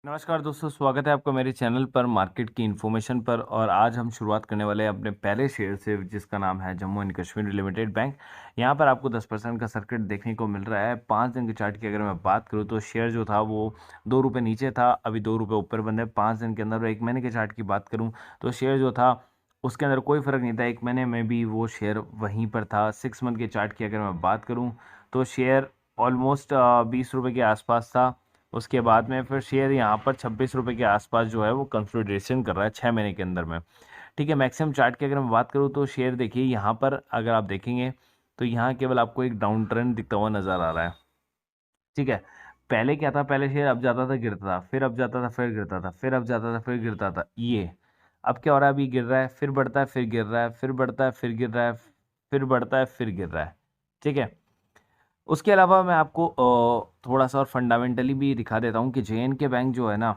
नमस्कार दोस्तों, स्वागत है आपका मेरे चैनल पर मार्केट की इन्फॉर्मेशन पर। और आज हम शुरुआत करने वाले हैं अपने पहले शेयर से, जिसका नाम है Jammu and Kashmir limited bank. यहाँ पर आपको 10% का सर्किट देखने को मिल रहा है। 5 दिन के चार्ट की अगर मैं बात करूँ तो शेयर जो था वो ₹2 नीचे था, अभी ₹2 ऊपर बंद है 5 दिन के अंदर। और 1 महीने के चार्ट की बात करूँ तो शेयर जो था उसके अंदर कोई फ़र्क नहीं था, 1 महीने में भी वो शेयर वहीं पर था। 6 मंथ के चार्ट की अगर मैं बात करूँ तो शेयर ऑलमोस्ट ₹20 के आसपास था। उसके बाद में फिर शेयर यहाँ पर ₹26 के आसपास जो है वो कंसोलिडेशन कर रहा है 6 महीने के अंदर में। ठीक है, मैक्सिमम चार्ट की अगर मैं बात करूँ तो शेयर देखिए यहाँ पर अगर आप देखेंगे तो यहाँ केवल आपको एक डाउन ट्रेंड दिखता हुआ नज़र आ रहा है। ठीक है, पहले क्या था, पहले शेयर अब जाता था गिरता था, फिर अब जाता था फिर गिरता था, फिर अब जाता था फिर गिरता था। ये अब क्या हो रहा है, अभी गिर रहा है फिर बढ़ता है फिर गिर रहा है फिर बढ़ता है फिर गिर रहा है फिर बढ़ता है फिर गिर रहा है। ठीक है, उसके अलावा मैं आपको थोड़ा सा और फंडामेंटली भी दिखा देता हूँ कि जे.एन.के बैंक जो है ना,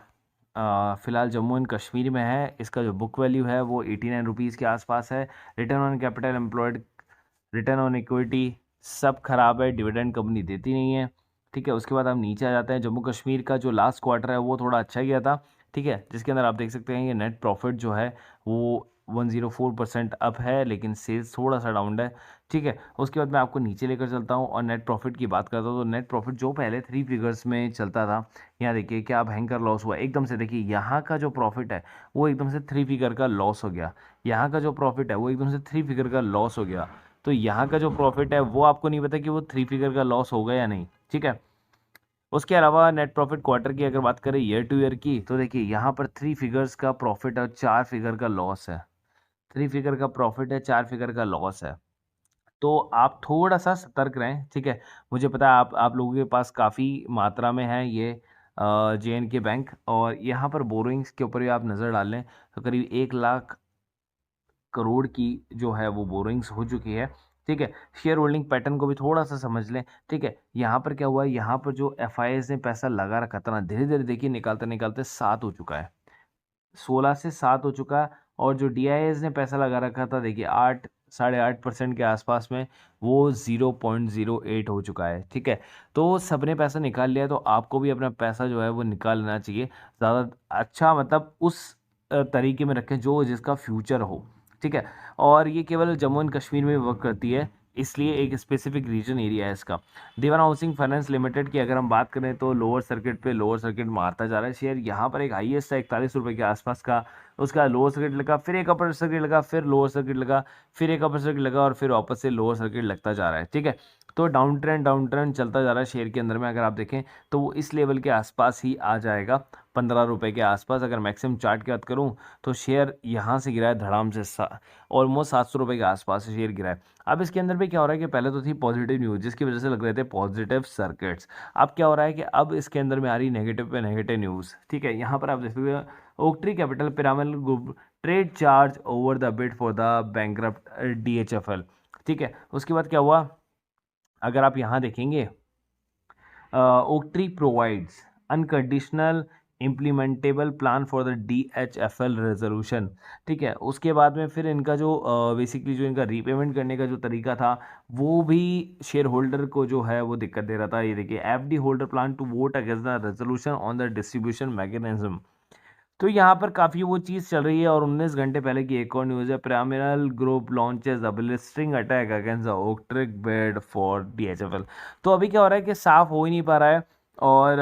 फ़िलहाल जम्मू एंड कश्मीर में है। इसका जो बुक वैल्यू है वो ₹89 के आसपास है। Return on capital employed, return on equity सब खराब है, डिविडेंड कंपनी देती नहीं है। ठीक है, उसके बाद हम नीचे आ जाते हैं। जम्मू कश्मीर का जो लास्ट क्वार्टर है वो थोड़ा अच्छा गया था। ठीक है, जिसके अंदर आप देख सकते हैं ये नेट प्रॉफिट जो है वो 104% अप है, लेकिन सेल्स थोड़ा सा डाउन है। ठीक है, उसके बाद मैं आपको नीचे लेकर चलता हूँ और नेट प्रॉफिट की बात करता हूँ। तो नेट प्रॉफिट जो पहले 3 फिगर्स में चलता था, यहाँ देखिए क्या भयंकर लॉस हुआ एकदम से। देखिए यहाँ का जो प्रॉफिट है वो एकदम से 3 फिगर का लॉस हो गया। यहाँ का जो प्रॉफिट है वो एकदम से 3 फिगर का लॉस हो गया। तो यहाँ का जो प्रॉफिट है वो आपको नहीं पता कि वो 3 फिगर का लॉस होगा या नहीं। ठीक है, उसके अलावा नेट प्रॉफिट क्वार्टर की अगर बात करें ईयर टू ईयर की, तो देखिए यहाँ पर 3 फिगर्स का प्रॉफिट है, 4 फिगर का लॉस है। 3 फिगर का प्रॉफिट है, 4 फिगर का लॉस है। तो आप थोड़ा सा सतर्क रहें। ठीक है, मुझे पता है आप लोगों के पास काफ़ी मात्रा में है ये जे.एन.के बैंक। और यहाँ पर बोरोइंग्स के ऊपर भी आप नज़र डाल लें तो करीब 1 लाख करोड़ की जो है वो बोरोइंग्स हो चुकी है। ठीक है, शेयर होल्डिंग पैटर्न को भी थोड़ा सा समझ लें। ठीक है, यहाँ पर क्या हुआ है, यहाँ पर जो एफ ने पैसा लगा रखा था ना, धीरे धीरे देखिए निकालते निकालते 7 हो चुका है, 16 से 7 हो चुका है। और जो डी ने पैसा लगा रखा था देखिए 8 8.5% के आसपास में, वो 0.08 हो चुका है। ठीक है, तो सबने पैसा निकाल लिया, तो आपको भी अपना पैसा जो है वो निकाल लेना चाहिए। ज़्यादा अच्छा मतलब उस तरीके में रखें जो जिसका फ्यूचर हो। ठीक है, और ये केवल जम्मू एंड कश्मीर में वर्क करती है, इसलिए एक स्पेसिफिक रीजन एरिया है इसका। देवान हाउसिंग फाइनेंस लिमिटेड की अगर हम बात करें तो लोअर सर्किट पे लोअर सर्किट मारता जा रहा है शेयर। यहाँ पर एक हाईएस्ट है ₹41 के आसपास का, उसका लोअर सर्किट लगा, फिर एक अपर सर्किट लगा, फिर लोअर सर्किट लगा, फिर एक अपर सर्किट लगा और फिर वापस से लोअर सर्किट लगता जा रहा है। ठीक है, तो डाउन ट्रेंड चलता जा रहा है शेयर के अंदर में। अगर आप देखें तो वो इस लेवल के आसपास ही आ जाएगा, ₹15 के आसपास। अगर मैक्सिमम चार्ट की बात करूँ तो शेयर यहाँ से गिरा है धड़ाम से, ऑलमोस्ट ₹700 के आसपास से शेयर गिरा है। अब इसके अंदर भी क्या हो रहा है कि पहले तो थी पॉजिटिव न्यूज़ जिसकी वजह से लग रहे थे पॉजिटिव सर्किट्स। अब क्या हो रहा है कि अब इसके अंदर में आ रही नेगेटिव पे नेगेटिव न्यूज़। ठीक है, यहाँ पर आप देख सकते हो ओकट्री capital pyramid group trade charge over the bid for the bankrupt DHFL। ठीक है, उसके बाद क्या हुआ, अगर आप यहाँ देखेंगे ओकट्री provides unconditional implementable plan for the DHFL resolution. ठीक है, उसके बाद में फिर इनका जो बेसिकली जो इनका रीपेमेंट करने का जो तरीका था वो भी शेयर होल्डर को जो है वो दिक्कत दे रहा था। ये देखिए FD holder plan to vote against the resolution on the distribution mechanism. तो यहाँ पर काफ़ी वो चीज़ चल रही है। और 19 घंटे पहले की एक और न्यूज़ है, Piramal group launches the blistering attack against the Oaktree bid for DHFL। तो अभी क्या हो रहा है कि साफ हो ही नहीं पा रहा है। और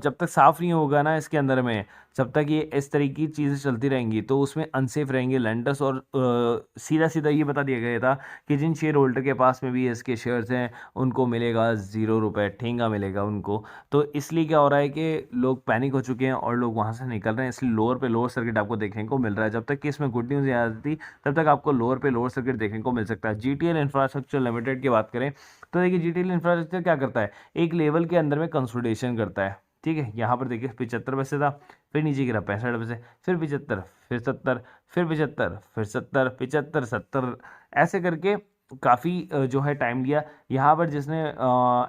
जब तक साफ नहीं होगा ना इसके अंदर में, जब तक ये इस तरीके की चीज़ें चलती रहेंगी तो उसमें अनसेफ रहेंगे लेंडर्स। और सीधा सीधा ये बता दिया गया था कि जिन शेयर होल्डर के पास में भी इसके शेयर्स हैं उनको मिलेगा ₹0, ठेंगा मिलेगा उनको। तो इसलिए क्या हो रहा है कि लोग पैनिक हो चुके हैं और लोग वहाँ से निकल रहे हैं, इसलिए लोअर पे लोअर सर्किट आपको देखने को मिल रहा है। जब तक कि इसमें गुड न्यूज़ नहीं आती तब तक आपको लोअर पे लोअर सर्किट देखने को मिल सकता है। GTL इंफ्रास्ट्रक्चर लिमिटेड की बात करें तो देखिए GTL इंफ्रास्ट्रक्चर क्या करता है, एक लेवल के अंदर में कंसोलिडेशन करता है। ठीक है, यहाँ पर देखिए 75 पैसे था, फिर नीचे गिरा 65 पैसे, फिर 75, फिर 70, फिर 75, फिर 70, 75, 70, ऐसे करके काफ़ी जो है टाइम लिया। यहाँ पर जिसने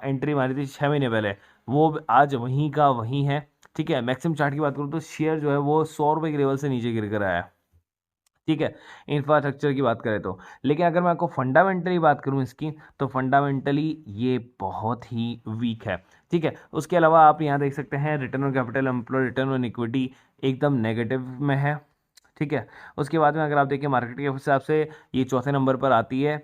एंट्री मारी थी 6 महीने पहले, वो आज वहीं का वहीं है। ठीक है, मैक्सिमम चार्ट की बात करूँ तो शेयर जो है वो ₹100 के लेवल से नीचे गिर कर आया है। ठीक है, इंफ्रास्ट्रक्चर की बात करें तो। लेकिन अगर मैं आपको फंडामेंटली बात करूं इसकी, तो फंडामेंटली ये बहुत ही वीक है। ठीक है, उसके अलावा आप यहाँ देख सकते हैं return on capital employ, return on equity एकदम नेगेटिव में है। ठीक है, उसके बाद में अगर आप देखिए मार्केट के हिसाब से ये चौथे नंबर पर आती है।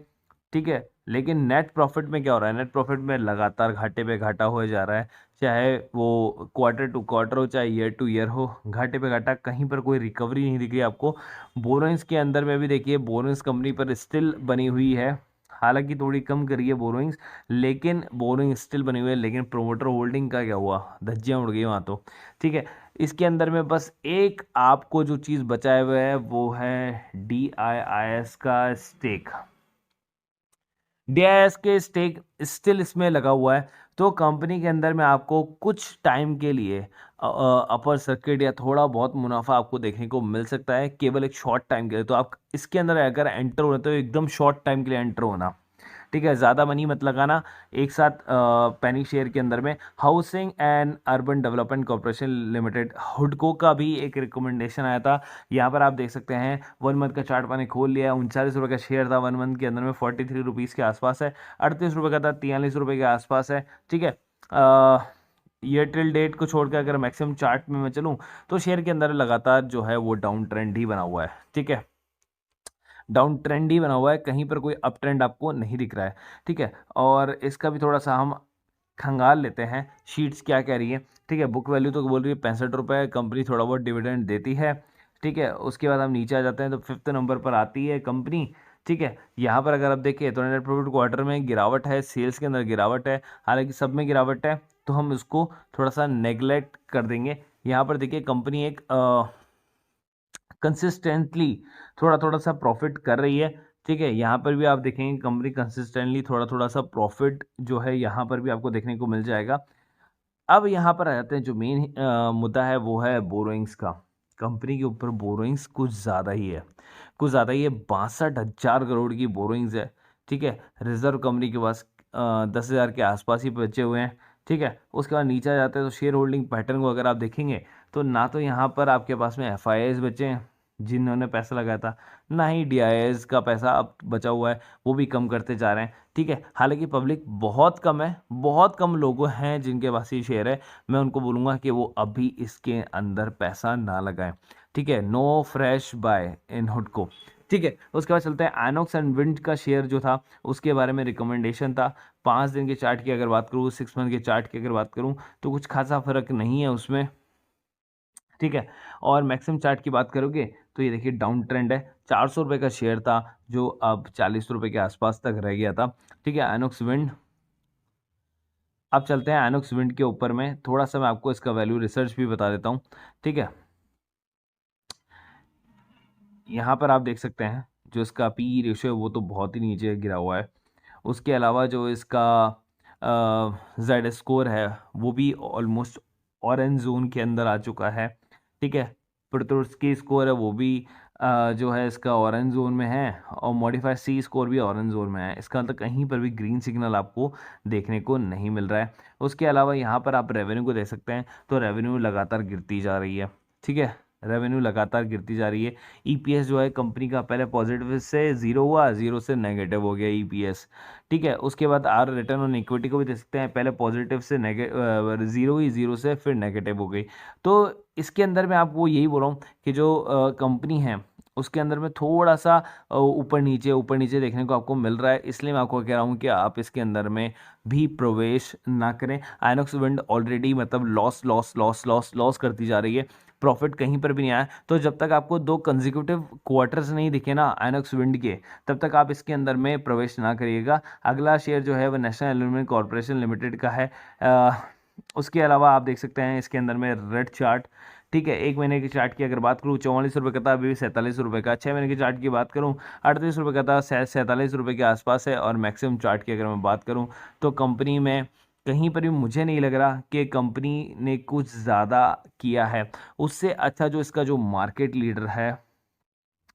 ठीक है, लेकिन नेट प्रॉफिट में क्या हो रहा है, नेट प्रॉफिट में लगातार घाटे पे घाटा हो जा रहा है। चाहे वो क्वार्टर टू क्वार्टर हो, चाहे ईयर टू ईयर हो, घाटे पे घाटा, कहीं पर कोई रिकवरी नहीं दिख रही आपको। बोरोइंग्स के अंदर में भी देखिए बोरोइंग्स कंपनी पर स्टिल बनी हुई है, हालांकि थोड़ी कम करी है बोरोइंग्स, लेकिन बोरोइंग स्टिल बनी हुई है। लेकिन प्रोमोटर होल्डिंग का क्या हुआ, धज्जियां उड़ गई वहाँ तो। ठीक है, इसके अंदर में बस एक आपको जो चीज़ बचाए हुए है वो है DIIS का स्टेक। DIIS के स्टेक स्टिल इसमें लगा हुआ है, तो कंपनी के अंदर में आपको कुछ टाइम के लिए अपर सर्किट या थोड़ा बहुत मुनाफा आपको देखने को मिल सकता है, केवल एक शॉर्ट टाइम के लिए। तो आप इसके अंदर अगर एंटर होना तो एकदम शॉर्ट टाइम के लिए एंटर होना। ठीक है, ज़्यादा मनी मत लगाना एक साथ पैनी शेयर के अंदर में। Housing and urban development corporation limited, हुडको का भी एक रिकमेंडेशन आया था। यहाँ पर आप देख सकते हैं 1 मंथ का चार्ट मैंने खोल लिया है। 39 रुपये का शेयर था, 1 मंथ के अंदर में 43 रुपीज़ के आसपास है। 38 रुपये का था, 43 रुपये के आसपास है। ठीक है, ईयर टिल डेट को छोड़कर अगर मैक्सिमम चार्ट में मैं चलूँ तो शेयर के अंदर लगातार जो है वो डाउन ट्रेंड ही बना हुआ है। ठीक है, डाउन ट्रेंड ही बना हुआ है, कहीं पर कोई अप ट्रेंड आपको नहीं दिख रहा है। ठीक है, और इसका भी थोड़ा सा हम खंगाल लेते हैं, शीट्स क्या कह रही है। ठीक है, बुक वैल्यू तो बोल रही है 65 रुपये, कंपनी थोड़ा बहुत डिविडेंड देती है। ठीक है, उसके बाद हम नीचे आ जाते हैं तो 5th नंबर पर आती है कंपनी। ठीक है, यहाँ पर अगर आप देखें तो नेट प्रॉफिट क्वार्टर में गिरावट है, सेल्स के अंदर गिरावट है, हालांकि सब में गिरावट है, तो हम इसको थोड़ा सा नेग्लेक्ट कर देंगे। यहाँ पर देखिए कंपनी एक कंसिस्टेंटली थोड़ा थोड़ा सा प्रॉफिट कर रही है। ठीक है, यहाँ पर भी आप देखेंगे कंपनी कंसिस्टेंटली थोड़ा थोड़ा सा प्रॉफिट जो है यहाँ पर भी आपको देखने को मिल जाएगा। अब यहाँ पर आ जाते हैं, जो मेन मुद्दा है वो है बोरोइंग्स का। कंपनी के ऊपर बोरोइंग्स कुछ ज़्यादा ही है, कुछ ज़्यादा ही है। 62,000 करोड़ की बोरोइंग्स है। ठीक है, रिजर्व कंपनी के पास 10,000 के आसपास ही बचे हुए हैं। ठीक है, उसके बाद नीचे आ जाते हैं तो शेयर होल्डिंग पैटर्न को अगर आप देखेंगे तो ना तो यहाँ पर आपके पास में FIIs बचे हैं जिन्होंने पैसा लगाया था, ना ही DIIs का पैसा अब बचा हुआ है, वो भी कम करते जा रहे हैं। ठीक है, हालांकि पब्लिक बहुत कम है, बहुत कम लोग हैं जिनके पास ये शेयर है। मैं उनको बोलूँगा कि वो अभी इसके अंदर पैसा ना लगाएं। ठीक है, नो फ्रेश बाय इन हुडको। ठीक है, उसके बाद चलते हैं आइनॉक्स एंड विंड का शेयर जो था उसके बारे में रिकमेंडेशन था। 5 दिन के चार्ट की अगर बात करूँ, 6 मंथ के चार्ट की अगर बात करूँ तो कुछ खासा फर्क नहीं है उसमें। ठीक है, और मैक्सिमम चार्ट की बात करोगे तो ये देखिए डाउन ट्रेंड है। 400 रुपये का शेयर था जो अब 40 रुपये के आसपास तक रह गया था। ठीक है, आइनॉक्स विंड। अब चलते हैं आइनॉक्स विंड के ऊपर में, थोड़ा सा मैं आपको इसका वैल्यू रिसर्च भी बता देता हूँ। ठीक है, यहाँ पर आप देख सकते हैं जो इसका PE रेशियो है वो तो बहुत ही नीचे गिरा हुआ है। उसके अलावा जो इसका जेड स्कोर है वो भी ऑलमोस्ट ऑरेंज जोन के अंदर आ चुका है। ठीक है, की स्कोर है वो भी जो है इसका ऑरेंज जोन में है, और मॉडिफाई C स्कोर भी ऑरेंज जोन में है। इसका मतलब कहीं पर भी ग्रीन सिग्नल आपको देखने को नहीं मिल रहा है। उसके अलावा यहाँ पर आप रेवेन्यू को देख सकते हैं तो रेवेन्यू लगातार गिरती जा रही है। ठीक है, रेवेन्यू लगातार गिरती जा रही है। EPS जो है कंपनी का पहले पॉजिटिव से ज़ीरो हुआ, ज़ीरो से नेगेटिव हो गया EPS। ठीक है, उसके बाद आर रिटर्न ऑन इक्विटी को भी देख सकते हैं, पहले पॉजिटिव से ज़ीरो हुई, ज़ीरो से फिर नेगेटिव हो गई। तो इसके अंदर मैं आपको यही बोल रहा हूँ कि जो कंपनी है उसके अंदर में थोड़ा सा ऊपर नीचे देखने को आपको मिल रहा है, इसलिए मैं आपको कह रहा हूँ कि आप इसके अंदर में भी प्रवेश ना करें। आइनॉक्स विंड ऑलरेडी मतलब loss loss loss loss loss करती जा रही है, प्रॉफिट कहीं पर भी नहीं आया। तो जब तक आपको 2 कंसेक्यूटिव क्वार्टर्स नहीं दिखे ना आइनॉक्स विंड के, तब तक आप इसके अंदर में प्रवेश ना करिएगा। अगला शेयर जो है वो नेशनल एल्यूमिनियम कॉर्पोरेशन लिमिटेड का है। उसके अलावा आप देख सकते हैं इसके अंदर में रेड चार्ट। ठीक है, 1 महीने की चार्ट की अगर बात करूँ 44 रुपये का था, अभी 47 रुपये का। 6 महीने की चार्ट की बात करूँ 38 रुपये का था, 47 रुपये के आसपास है। और मैक्सिमम चार्ट की अगर मैं बात करूँ तो कंपनी में कहीं पर भी मुझे नहीं लग रहा कि कंपनी ने कुछ ज़्यादा किया है। उससे अच्छा जो इसका जो मार्केट लीडर है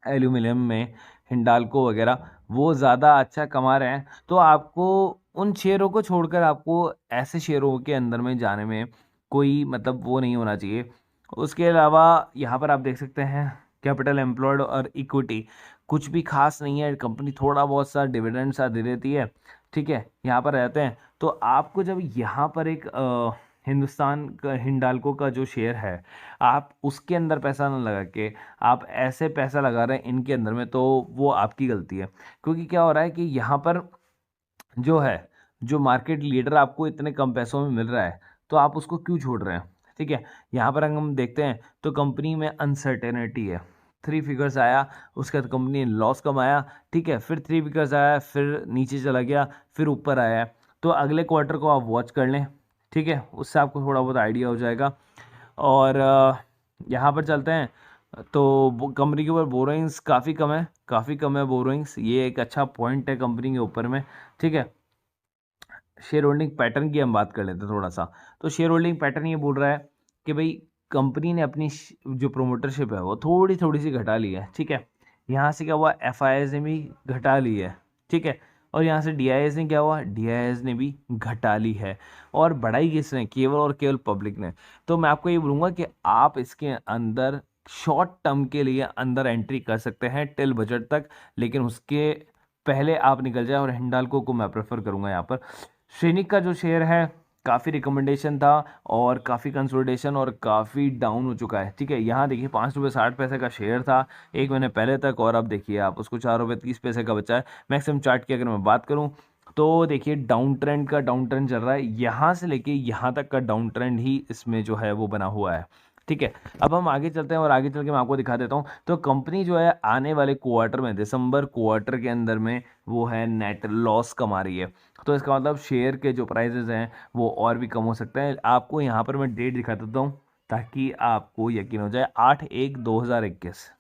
एल्यूमिनियम में, हिंडाल्को वगैरह, वो ज़्यादा अच्छा कमा रहे हैं। तो आपको उन शेयरों को छोड़कर आपको ऐसे शेयरों के अंदर में जाने में कोई मतलब वो नहीं होना चाहिए। उसके अलावा यहाँ पर आप देख सकते हैं कैपिटल एम्प्लॉयड और इक्विटी कुछ भी खास नहीं है, कंपनी थोड़ा बहुत सा डिविडेंड सा दे देती है, ठीक है, यहाँ पर रहते हैं। तो आपको जब यहाँ पर एक हिंदुस्तान का हिंडाल्को का जो शेयर है, आप उसके अंदर पैसा ना लगा के आप ऐसे पैसा लगा रहे हैं इनके अंदर में, तो वो आपकी गलती है। क्योंकि क्या हो रहा है कि यहाँ पर जो है, जो मार्केट लीडर आपको इतने कम पैसों में मिल रहा है, तो आप उसको क्यों छोड़ रहे हैं, ठीक है। यहाँ पर अगर हम देखते हैं तो कंपनी में अनसर्टेनिटी है, 3 फिगर्स आया, उसके बाद कंपनी ने लॉस कमाया, ठीक है, फिर 3 फिगर्स आया, फिर नीचे चला गया, फिर ऊपर आया। तो अगले क्वार्टर को आप वॉच कर लें, ठीक है, उससे आपको थोड़ा बहुत आइडिया हो जाएगा। और यहाँ पर चलते हैं तो कंपनी के ऊपर बोरोइंग्स काफ़ी कम है, काफ़ी कम है बोरोइंग्स, ये एक अच्छा पॉइंट है कंपनी के ऊपर में, ठीक है। शेयर होल्डिंग पैटर्न की हम बात कर लेते हैं थोड़ा सा। तो शेयर होल्डिंग पैटर्न ये बोल रहा है कि भाई कंपनी ने अपनी जो प्रोमोटरशिप है वो थोड़ी थोड़ी सी घटा ली है, ठीक है। यहाँ से क्या हुआ, एफआईआईज ने भी घटा ली है, ठीक है। और यहाँ से डीआईएस ने क्या हुआ, डीआईएस ने भी घटा ली है। और बढ़ाई किसने, केवल और केवल पब्लिक ने। तो मैं आपको ये बोलूँगा कि आप इसके अंदर शॉर्ट टर्म के लिए अंदर एंट्री कर सकते हैं टिल बजट तक, लेकिन उसके पहले आप निकल जाए। और हिंडाल्को को मैं प्रेफर करूँगा यहाँ पर। श्रेनिक का जो शेयर है, काफ़ी रिकमेंडेशन था और काफ़ी कंसोलिडेशन और काफ़ी डाउन हो चुका है, ठीक है। यहाँ देखिए 5 रुपये 60 पैसे का शेयर था एक महीने पहले तक, और अब देखिए आप उसको 4 रुपये 30 पैसे का बचा है। मैक्सिमम चार्ट की अगर मैं बात करूँ तो देखिए डाउन ट्रेंड का डाउन ट्रेंड चल रहा है, यहाँ से लेके यहाँ तक का डाउन ट्रेंड ही इसमें जो है वो बना हुआ है, ठीक है। अब हम आगे चलते हैं और आगे चल के मैं आपको दिखा देता हूँ। तो कंपनी जो है आने वाले क्वार्टर में, दिसंबर क्वार्टर के अंदर में, वो है नेट लॉस कमा रही है। तो इसका मतलब शेयर के जो प्राइजेज हैं वो और भी कम हो सकते हैं। आपको यहाँ पर मैं डेट दिखा देता हूँ ताकि आपको यकीन हो जाए। 8/1/2021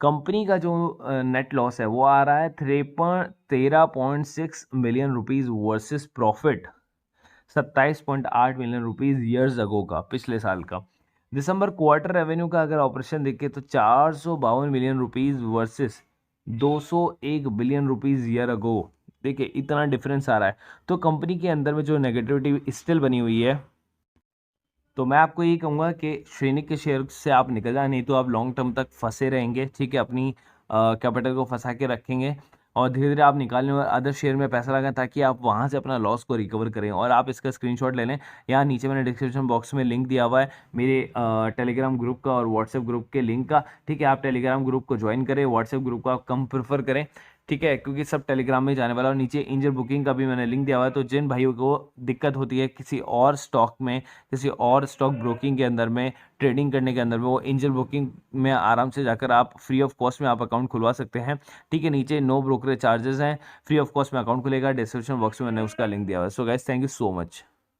कंपनी का जो नेट लॉस है वो आ रहा है 13.6 million rupees versus profit 27.8 million rupees years ago का, पिछले साल का। दिसंबर क्वार्टर रेवेन्यू का अगर ऑपरेशन देखें तो 452 million rupees versus 201 billion rupees year ago. देखिए इतना डिफरेंस आ रहा है। तो कंपनी के अंदर में जो नेगेटिविटी स्टिल बनी हुई है। तो मैं आपको यही कहूँगा कि श्रेणी के शेयर से आप निकल जाए, नहीं तो आप लॉन्ग टर्म तक फंसे रहेंगे, ठीक है। अपनी कैपिटल को फंसा के रखेंगे और धीरे धीरे आप निकालें और अदर शेयर में पैसा लगाएं ताकि आप वहाँ से अपना लॉस को रिकवर करें। और आप इसका स्क्रीनशॉट ले लें, यहाँ नीचे मैंने डिस्क्रिप्शन बॉक्स में लिंक दिया हुआ है मेरे टेलीग्राम ग्रुप का और व्हाट्सएप ग्रुप के लिंक का, ठीक है। आप टेलीग्राम ग्रुप को ज्वाइन करें, व्हाट्सएप ग्रुप को आप कम प्रेफर करें, ठीक है, क्योंकि सब टेलीग्राम में जाने वाला। और नीचे एंजल बुकिंग का भी मैंने लिंक दिया हुआ है। तो जिन भाइयों को दिक्कत होती है किसी और स्टॉक में, किसी और स्टॉक ब्रोकिंग के अंदर में ट्रेडिंग करने के अंदर में, वो एंजल बुकिंग में आराम से जाकर आप फ्री ऑफ कॉस्ट में आप अकाउंट खुलवा सकते हैं, ठीक है। नीचे नो ब्रोकरेज चार्जेस हैं, फ्री ऑफ कॉस्ट में अकाउंट खुलेगा। डिस्क्रिप्शन बॉक्स में मैंने उसका लिंक दिया हुआ है। So guys, thank you so much.